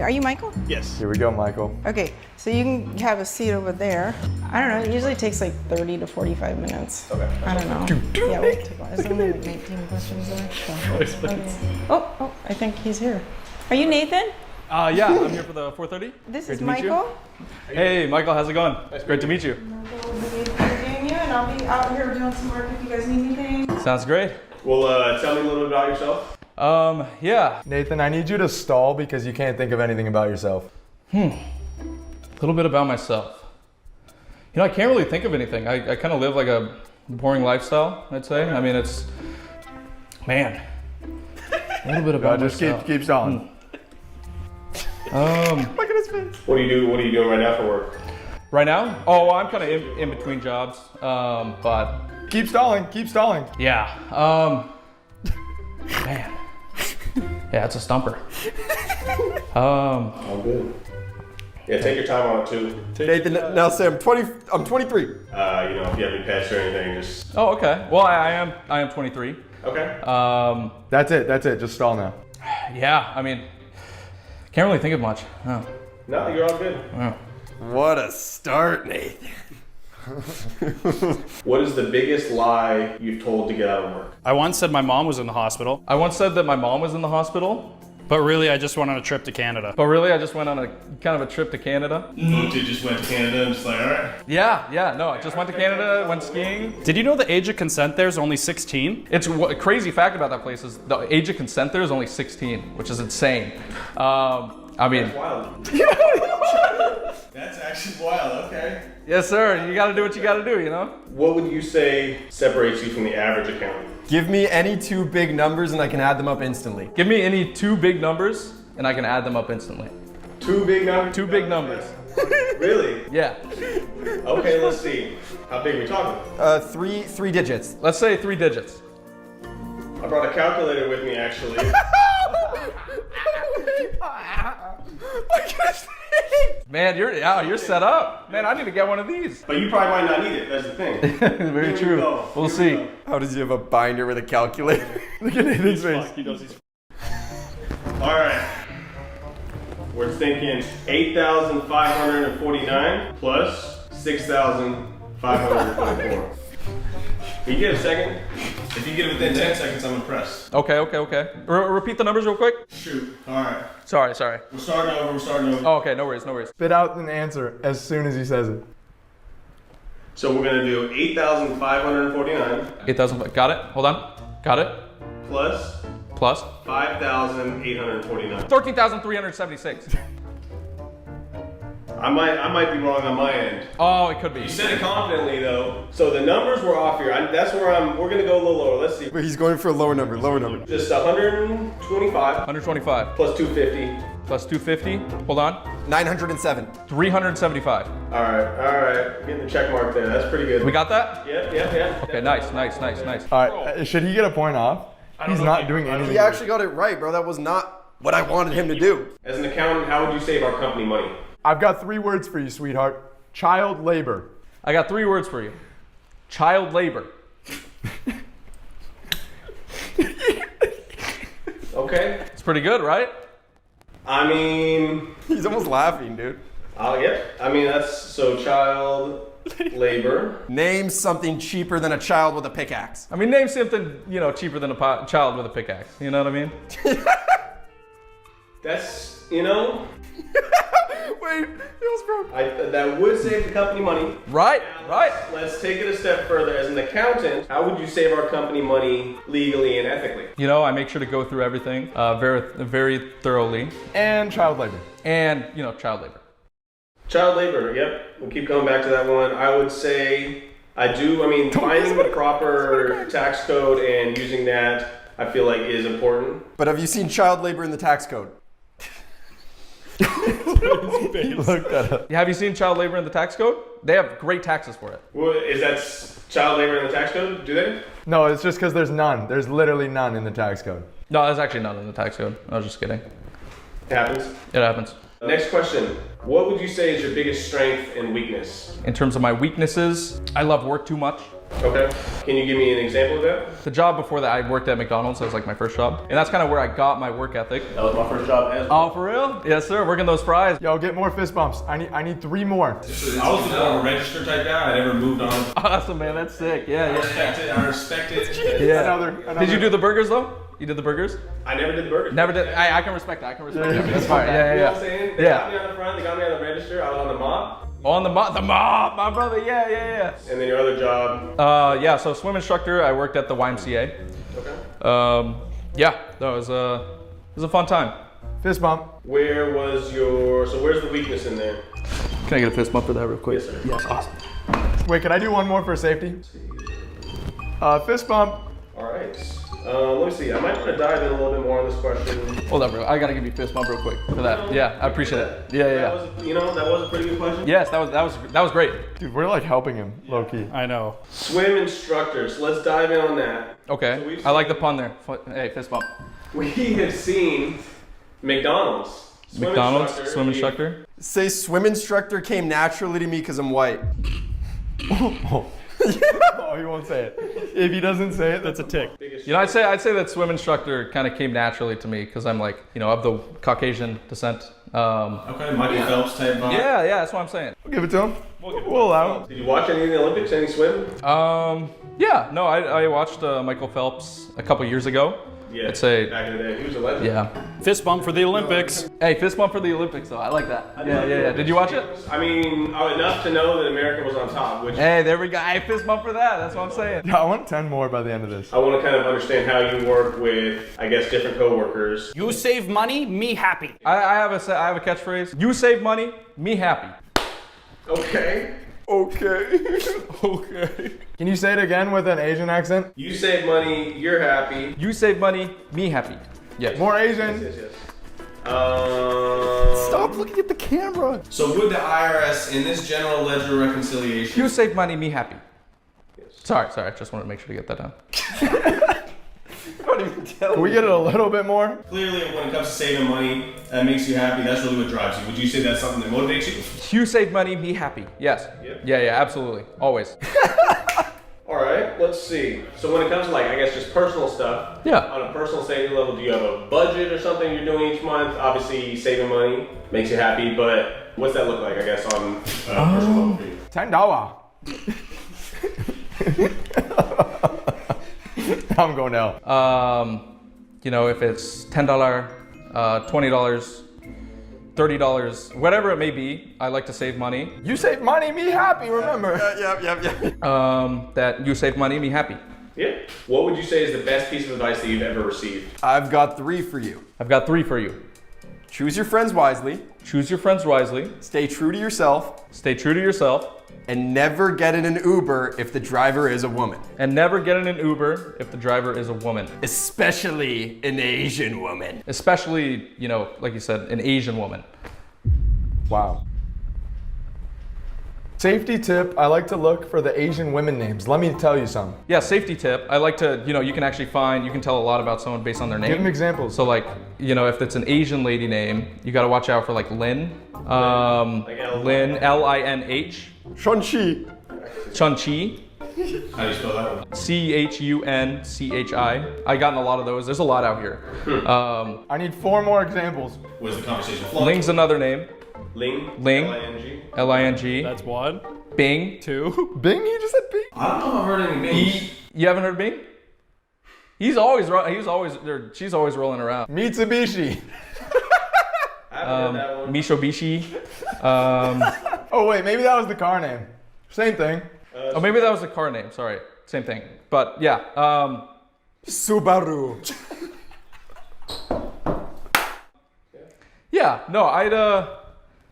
Are you Michael? Yes. Here we go, Michael. Okay, so you can have a seat over there. I don't know, it usually takes like 30 to 45 minutes. Okay. I don't know. Yeah, we'll take a while. There's only like 19 questions there. So. Okay. Oh, I think he's here. Are you Nathan? Yeah, I'm here for the 4:30. This Great is to meet you. Michael. Hey, Michael, how's it going? Great to meet you. Michael will be interviewing you, and I'll be out here doing some work if you guys need anything. Sounds great. Well, tell me a little bit about yourself. Yeah, Nathan, I need you to stall because you can't think of anything about yourself. a little bit about myself. You know, I can't really think of anything. I kind of live like a boring lifestyle, I'd say. I mean, it's, man, a little bit about Just myself. keep stalling. Look Look at his face. What do you do? What are you doing right now for work? Right now? Oh, I'm kind of in between jobs, but Keep stalling. Keep stalling. yeah, man, yeah, it's a stumper. Oh, good. Yeah, take your time on it too. Nathan, now say I'm 23. You know, if you have any pets or anything, just Oh, okay. Well, I am 23. okay. That's it. Just stall now. Yeah, I mean, can't really think of much. Oh. No, you're all good. What a start, Nathan. What is the biggest lie you've told to get out of work? I once said my mom was in the hospital, I once said that my mom was in the hospital, but really I just went on a trip to Canada. but really I just went on a kind of a trip to Canada. You just went to Canada and just like, all right. Yeah, no, I just went to Canada, went skiing. Did you know the age of consent there is only 16? It's a crazy fact about that place is the age of consent there is only 16, which is insane. I mean, Wild. That's actually wild. Okay. yes, sir. You got to do what you got to do, you know. What would you say separates you from the average accountant? Give me any two big numbers and I can add them up instantly. Give me any two big numbers, and I can add them up instantly. Two big numbers. Two big numbers. Really? Yeah. Okay, let's see. How big are we talking? Three digits. Let's say 3 digits. I brought a calculator with me, actually. Man, you're set up. Man, I need to get one of these. But you probably might not need it. That's the thing. Very Here we true. go. We'll Here we see. go. How does he have a binder with a calculator? Look at Nathan's face. He knows he's All right. We're thinking 8,549 plus 6,524. Can you get a second? If you get it within 10 seconds, I'm impressed. Okay. Repeat the numbers real quick. Shoot. All right. Sorry. We're starting over. Oh, okay, no worries. Spit out an answer as soon as he says it. So we're going to do 8,549 8,000. Got it. Hold on. Got it. plus Plus 5,849. 13,376. I might be wrong on my end. Oh, it could be. You said it confidently though. So the numbers were off here. That's where we're gonna go a little lower. Let's see. Wait, he's going for a lower number. Just 125 125 plus 250. plus 250. Hold on. 907. 375. All right. Getting the check mark there. That's pretty good. We got that? Yeah. Okay, nice. All right, should he get a point off? He's not doing anything. He actually got it right, bro. That was not what I wanted him to do. As an accountant, how would you save our company money? I've got 3 words for you, sweetheart. Child labor. I got 3 words for you. Child labor. Okay. It's pretty good, right? I mean, He's almost laughing, dude. I mean, that's so child labor. Name something cheaper than a child with a pickaxe. I mean, name something, cheaper than a child with a pickaxe. You know what I mean? That's, Wait, it was broke. that would save the company money. Right. Let's take it a step further. As an accountant, how would you save our company money legally and ethically? I make sure to go through everything very, very thoroughly. And child labor. And, child labor. Child labor, yep. We'll keep coming back to that one. I would say finding the proper tax code and using that, I feel like is important. But have you seen child labor in the tax code? Look that up. Have you seen child labor in the tax code? They have great taxes for it. Well, is that child labor in the tax code? Do they? No, it's just because there's none. There's literally none in the tax code. No, there's actually none in the tax code. I was just kidding. It happens. It happens. Next question. What would you say is your biggest strength and weakness? In terms of my weaknesses, I love work too much. Okay. Can you give me an example of that? The job before that, I worked at McDonald's. That was like my first job. And that's kind of where I got my work ethic. That was my first job as well. Oh, for real? Yes, sir. Working those fries. Yo, get more fist bumps. I need 3 more. I was more of a register type guy. I never moved on. Awesome, man. That's sick. Yeah, yeah. I respect it. Yeah. Another. Did you do the burgers though? You did the burgers? I never did the burgers. Never did. I can respect that. I can respect that. That's fine. You Yeah, know yeah, what I'm saying? yeah. They got me Yeah. on the front, they got me on the register, I was on the mop. On the mob, my brother. Yeah, yeah, And then your other job. yeah. Yeah. So swim instructor. I worked at the YMCA. Okay. Yeah. That was it was a fun time. Fist bump. Where's the weakness in there? Can I get a fist bump for that real quick? Yes, sir. Yes. Awesome. Wait, can I do one more for safety? Fist bump. All right. Let me see. I might want to dive in a little bit more on this question. Hold up, bro. I gotta give you a fist bump real quick for that. Yeah, I appreciate it. Yeah, yeah. That was a pretty good question. Yes, that was great. Dude, we're like helping him, low key. I know. Swim instructors. Let's dive in on that. Okay. So we've I like the seen- pun there. Hey, fist bump. We have seen McDonald's. McDonald's swim we- instructor. Say swim instructor came naturally to me because I'm white. Oh, he won't say it. If he doesn't say it, That's a tick. You know, I'd say that swim instructor kind of came naturally to me because I'm like, you know, of the Caucasian descent. Okay, Michael Phelps type vibe. Yeah, that's what I'm saying. we'll give it to him. We'll allow him. Did you watch any of the Olympics? Any swim? Yeah, no, I watched Michael Phelps a couple years ago. Yeah. I'd say, Back in the day, he was a legend. yeah. Fist bump for the Olympics. Hey, fist bump for the Olympics though. I like that. Yeah. Did you watch it? I mean, enough to know that America was on top, which Hey, there we go. Hey, fist bump for that. That's what I'm saying. Yeah, I want 10 more by the end of this. I want to kind of understand how you work with, I guess, different coworkers. You save money, me happy. I have a catchphrase. You save money, me happy. Okay. Okay. Okay. Can you say it again with an Asian accent? You save money, you're happy. You save money, me happy. Yes. More Asian. Yes. Stop looking at the camera. So would the IRS in this general ledger reconciliation? You save money, me happy. Sorry. I just wanted to make sure to get that down. Can we get it a little bit more? Clearly, when it comes to saving money, that makes you happy. That's really what drives you. Would you say that's something that motivates you? You save money, me happy. Yes. Yep. Yeah, absolutely. Always. All right, let's see. So when it comes to, like, I guess just personal stuff, Yeah. on a personal saving level, do you have a budget or something you're doing each month? Obviously, saving money makes you happy, but what's that look like, I guess, on personal level for you? $10. I'm going down. You know, if it's $10, $20, $30, whatever it may be, I like to save money. You save money, me happy, remember? Yep. That you save money, me happy. Yeah. What would you say is the best piece of advice that you've ever received? I've got 3 for you. I've got 3 for you. Choose your friends wisely, Choose your friends wisely. stay true to yourself, Stay true to yourself. and never get in an Uber if the driver is a woman. And never get in an Uber if the driver is a woman. Especially an Asian woman. Especially, you know, like you said, an Asian woman. Wow. Safety tip, I like to look for the Asian women names. Let me tell you some. Yeah, safety tip. I like to, you know, you can actually you can tell a lot about someone based on their name. Give them examples. So like, you know, if it's an Asian lady name, you gotta watch out for like Lin. Lin, L-I-N-H. Shun-Chi. Chun-Chi. How do you spell that one? C-H-U-N-C-H-I. I gotten a lot of those. There's a lot out here. I need 4 more examples. Was the conversation flowing? Ling's another name. Ling. Ling. L-I-N-G. L-I-N-G. That's 1, Bing. 2. Bing? He just said Bing? I don't know if I've heard any names. You haven't heard Bing? She's always rolling around. Mitsubishi. I haven't heard that one. Mitsubishi. Oh wait, maybe that was the car name. Same thing. Oh, maybe that was the car name. Sorry, same thing. But yeah, Subaru. yeah. No,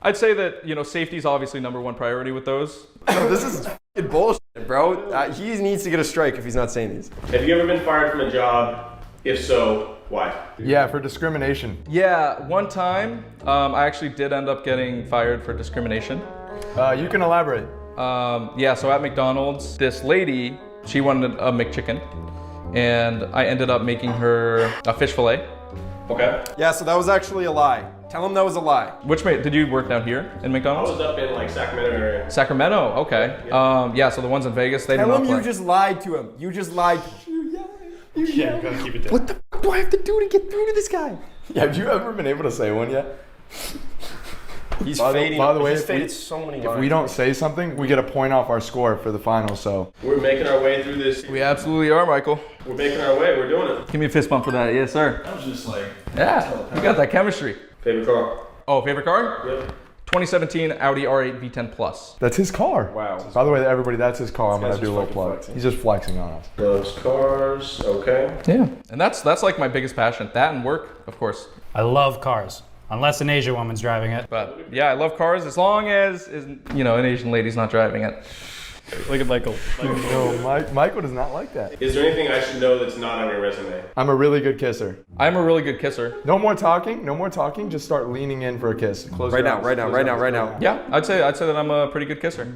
I'd say that, you know, safety is obviously number 1 priority with those. No, this is f***ing bullshit, bro. He needs to get a strike if he's not saying these. Have you ever been fired from a job? If so, why? Yeah, for discrimination. Yeah, one time I actually did end up getting fired for discrimination. You can elaborate. Yeah, so at McDonald's, this lady, she wanted a McChicken, and I ended up making her a fish fillet. Okay. Yeah, so that was actually a lie. Tell him that was a lie. Which way did you work down here in I McDonald's? was up in like Sacramento area. Sacramento. Okay. Yeah. So the ones in Vegas, they did Tell not him play. you just lied to him. You just lied to him. Yeah, gotta keep it down. What the f do I have to do to get through to this guy? Yeah, have you ever been able to say one yet? He's By the- fading. by the way, he's if we- faded so many If we don't say something, we get a point off our score for the final, so. We're making our way through this. We absolutely are, Michael. We're making our way. We're doing it. Give me a fist bump for that. Yes, sir. I was just like, Yeah. You got that chemistry. Favorite car? Oh, favorite car? Yep. 2017 Audi R8 V10 Plus. That's his car. Wow. By the way, everybody, that's his car. I'm This gonna guy's do a just little fucking plug. flexing. He's just flexing on us. Loves cars. Okay. Yeah. And that's like my biggest passion. That and work, of course. I love cars, unless an Asian woman's driving it. But yeah, I love cars as long as an Asian lady's not driving it. Look at Michael. No, Michael does not like that. Is there anything I should know that's not on your resume? I'm a really good kisser. I'm a really good kisser. No more talking. No more talking. Just start leaning in for a kiss. Close Right your now, eyes, right now, close right your now, eyes, right close now. your eyes. Yeah, I'd say that I'm a pretty good kisser.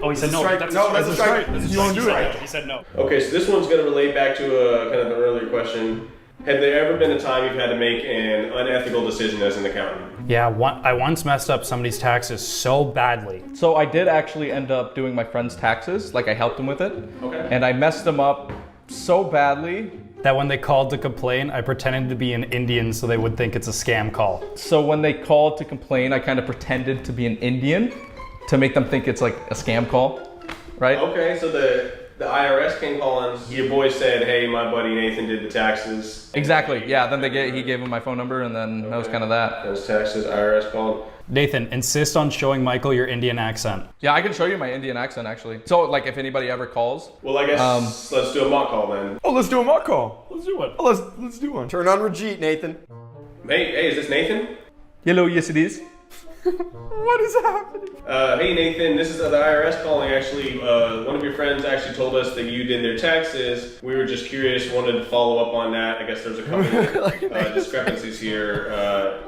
Oh, he said no. strike. No, that's a strike. You won't do it. He said no. Okay, so this one's going to relate back to kind of an earlier question. Had there ever been a time you've had to make an unethical decision as an accountant? Yeah, I once messed up somebody's taxes so badly. So I did actually end up doing my friend's taxes. Like I helped him with it. Okay. And I messed them up so badly. That when they called to complain, I pretended to be an Indian so they would think it's a scam call. So when they called to complain, I kind of pretended to be an Indian to make them think it's like a scam call, right? Okay, so the IRS came calling. Your boy said, "Hey, my buddy Nathan did the taxes." Exactly. Yeah. Then he gave him my phone number, and then that was kind of that. Those taxes, IRS called. Nathan, insist on showing Michael your Indian accent. Yeah, I can show you my Indian accent actually. So like if anybody ever calls, Well, I guess let's do a mock call then. Oh, let's do a mock call. Let's do it. Oh, let's do one. Turn on Rajit, Nathan. Hey, is this Nathan? hello, yes it is. What is happening? Hey Nathan, this is the IRS calling. Actually, one of your friends actually told us that you did their taxes. We were just curious, wanted to follow up on that. I guess there's a couple discrepancies here.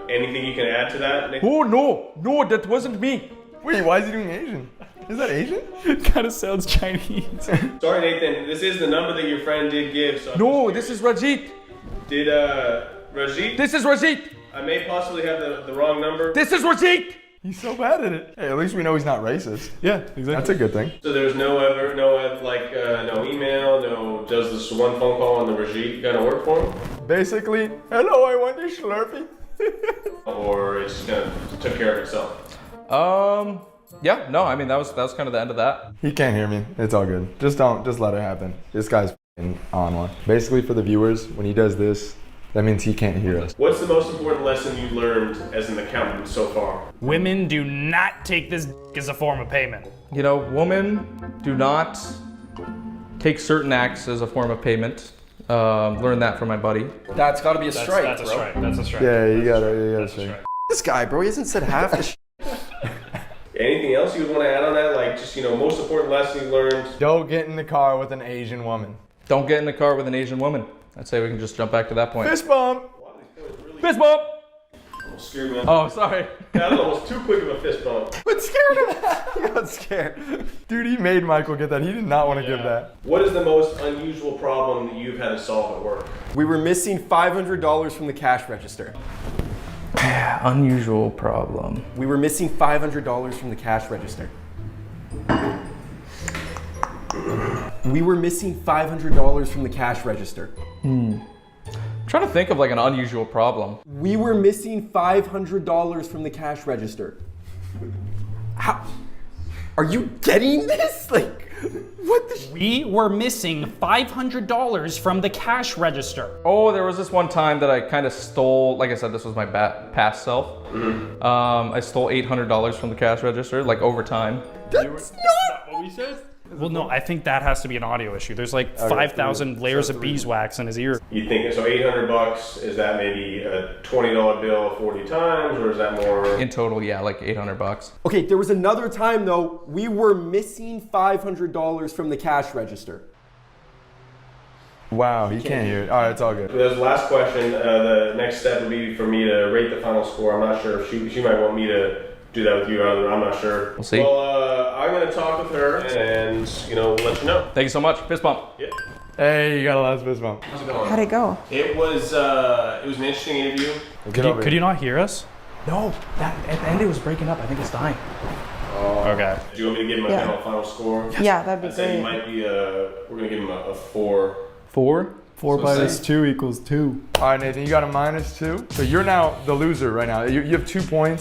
Anything you can add to that, Nathan? Oh no, that wasn't me. Wait, why is he doing Asian? Is that Asian? It kind of sounds Chinese. Sorry, Nathan. This is the number that your friend did give. So I'm No, just this is Rajit. did Rajit? This is Rajit. I may possibly have the wrong number. This is Rajit. He's so bad at it. Hey, at least we know he's not racist. Yeah, exactly. That's a good thing. So there's no email, does this one phone call on the Rajit gonna work for him? Basically, hello, I want a Slurpee. Or it's just kind of took care of itself? Yeah, no, I mean that was kind of the end of that. He can't hear me. It's all good. Just let it happen. This guy's f***ing on one. Basically, for the viewers, when he does this, that means he can't hear us. What's the most important lesson you learned as an accountant so far? Women do not take this as a form of payment. You know, women do not take certain acts as a form of payment. Learned that from my buddy. That's got to be a strike, That's a bro. strike. That's a strike. Yeah, you gotta say. This guy, bro, he hasn't said half the shit. Anything else you would want to add on that? Like just, most important lesson you learned? Don't get in the car with an Asian woman. Don't get in the car with an Asian woman. I'd say we can just jump back to that point. Fist bump. Fist bump! Scared me off. Oh, sorry. I don't know, it was too quick of a fist bump. What scared him? He got scared. Dude, he made Michael get that. He did not want to give that. What is the most unusual problem that you've had to solve at work? We were missing $500 from the cash register. Unusual problem. We were missing $500 from the cash register. We were missing $500 from the cash register. I'm trying to think of like an unusual problem. We were missing $500 from the cash register. How? Are you getting this? Like, what the? We were missing $500 from the cash register. Oh, there was this one time that I kind of stole, like I said, this was my past self. I stole $800 from the cash register, like over time. That's not. What we said? Well, no, I think that has to be an audio issue. There's like 5,000 layers of beeswax in his ear. You think so? $800, is that maybe a $20 bill 40 times, or is that more? In total, yeah, like $800. Okay, there was another time though. We were missing $500 from the cash register. Wow, he can't hear it. All right, it's all good. There's the last question. The next step would be for me to rate the final score. I'm not sure if she might want me to do that with you. I'm not sure. We'll see. Well, I'm going to talk with her and, we'll let you know. Thank you so much. Fist bump. Yeah. Hey, you got a last fist bump. How's it going? How'd it go? It was an interesting interview. Get over Could you not hear us? No, that at the end it was breaking up. I think it's dying. Okay. Do you want me to give him a Yeah. final score? Yeah, that'd be I'd say he great. might be we're gonna give him a 4. 4? 4 So minus say- 2 equals 2. All right, Nathan, you got a -2. So you're now the loser right now. You have 2 points.